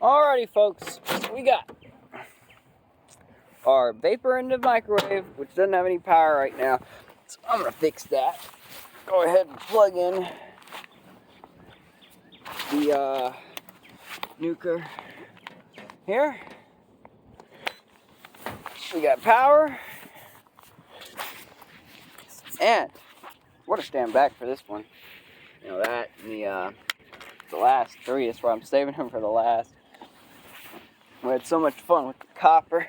Alrighty, folks, we got our vapor in the microwave, which doesn't have any power right now. So I'm gonna fix that. Go ahead and plug in the nuker here. We got power. And we're gonna stand back for this one. You know that and the last three. That's why I'm saving them for the last. We had so much fun with the copper,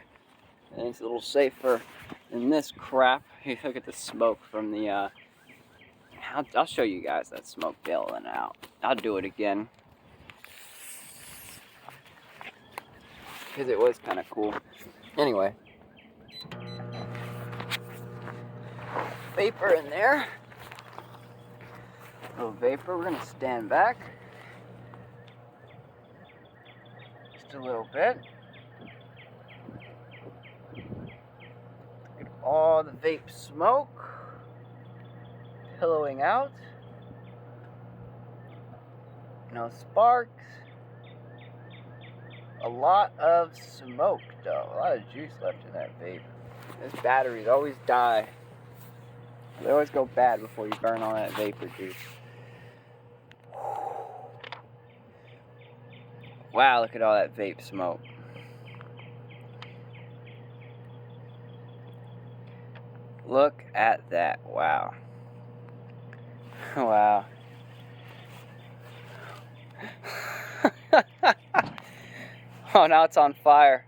and it's a little safer than this crap. You look at the smoke from the. I'll show you guys that smoke billowing out. I'll do it again because it was kind of cool. Anyway, vapor in there. A little vapor. We're gonna stand back just a little bit. Get all the vape smoke pillowing out. No sparks. A lot of smoke though. A lot of juice left in that vape. These batteries always die. They always go bad before you burn all that vapor juice. Wow, look at all that vape smoke. Look at that. Wow. Wow. Oh, now it's on fire.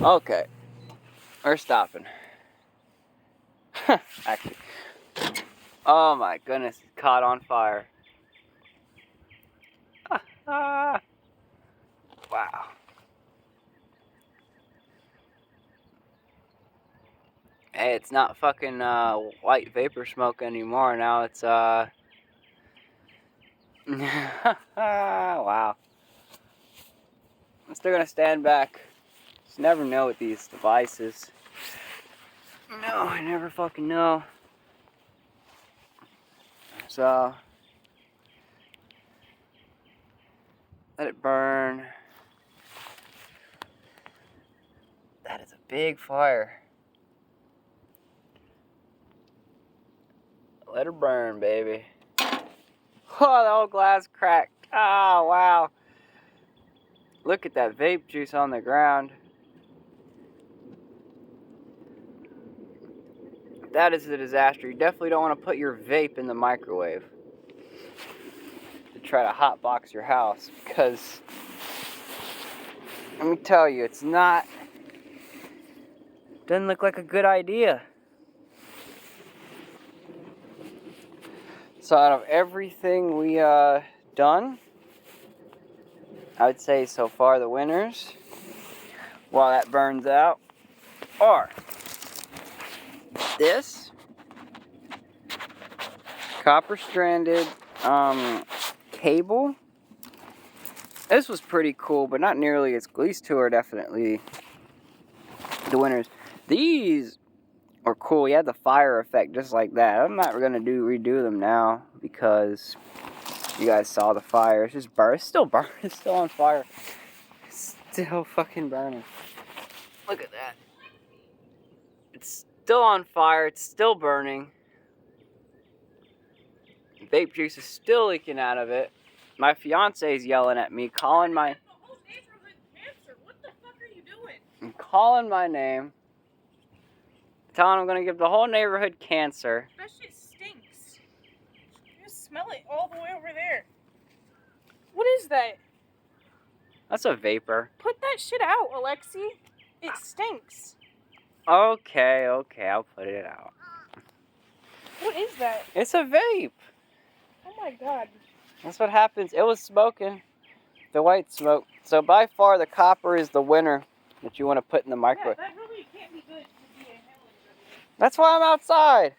Okay. We're stopping. Actually. Oh my goodness, it's caught on fire. Wow. Hey, it's not fucking white vapor smoke anymore. Now it's wow. I'm still gonna stand back. Just never know with these devices. No, I never fucking know. So let it burn. That is a big fire. Let her burn, baby. Oh, the whole glass cracked. Oh, wow. Look at that vape juice on the ground. That is a disaster. You definitely don't want to put your vape in the microwave to try to hotbox your house, because let me tell you, it's not, doesn't look like a good idea. So out of everything we done, I would say so far the winners, while that burns out, are this copper stranded cable. This was pretty cool, but not nearly as cool. These two are definitely the winners. These are cool. You had the fire effect just like that. I'm not gonna redo them now because you guys saw the fire. It's just burn. It's still burning. It's still on fire. It's still fucking burning. Look at that. It's still on fire. It's still burning. Vape juice is still leaking out of it. My fiance's yelling at me, calling my... The whole neighborhood cancer. What the fuck are you doing? I'm calling my name. Telling I'm gonna give the whole neighborhood cancer. That shit stinks. You just smell it all the way over there. What is that? That's a vapor. Put that shit out, Alexi. It stinks. Okay, I'll put it out. What is that? It's a vape. Oh my god. That's what happens. It was smoking. The white smoke. So by far the copper is the winner that you want to put in the microwave. Yeah, that really can't be good to be inhaling. That's why I'm outside.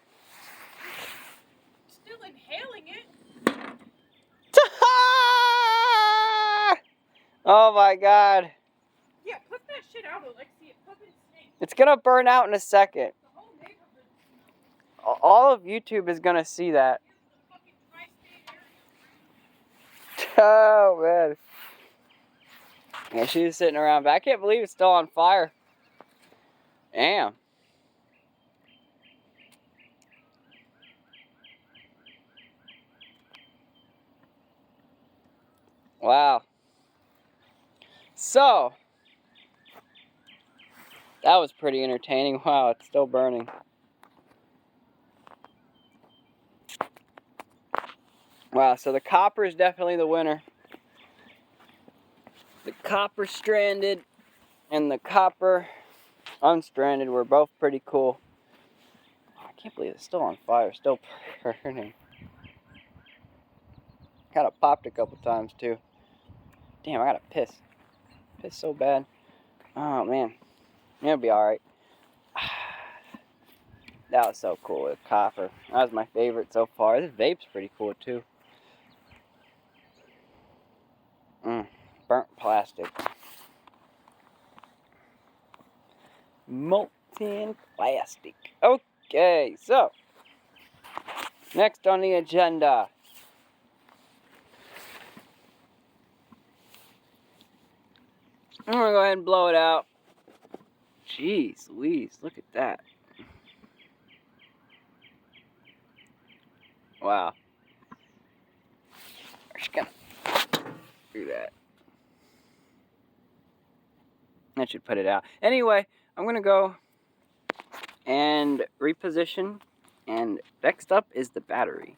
Still inhaling it. Oh my god. Yeah, put that shit out, Alexi. It fucking stinks. It's gonna burn out in a second. The whole neighborhood smells. All of YouTube is gonna see that. The fucking tri-state area. Oh man. Yeah, she was sitting around, but I can't believe it's still on fire. Damn. Wow. So, that was pretty entertaining. Wow, it's still burning. Wow, so the copper is definitely the winner. The copper stranded and the copper unstranded were both pretty cool. I can't believe it's still on fire, still burning. Kind of popped a couple times too. Damn, I gotta piss. Piss so bad. Oh man, it'll be alright. That was so cool with copper. That was my favorite so far. This vape's pretty cool too. Burnt plastic. Molten plastic. Okay, so next on the agenda. I'm gonna go ahead and blow it out. Jeez Louise, look at that. Wow. I'm just gonna do that. That should put it out. Anyway, I'm gonna go and reposition, and next up is the battery.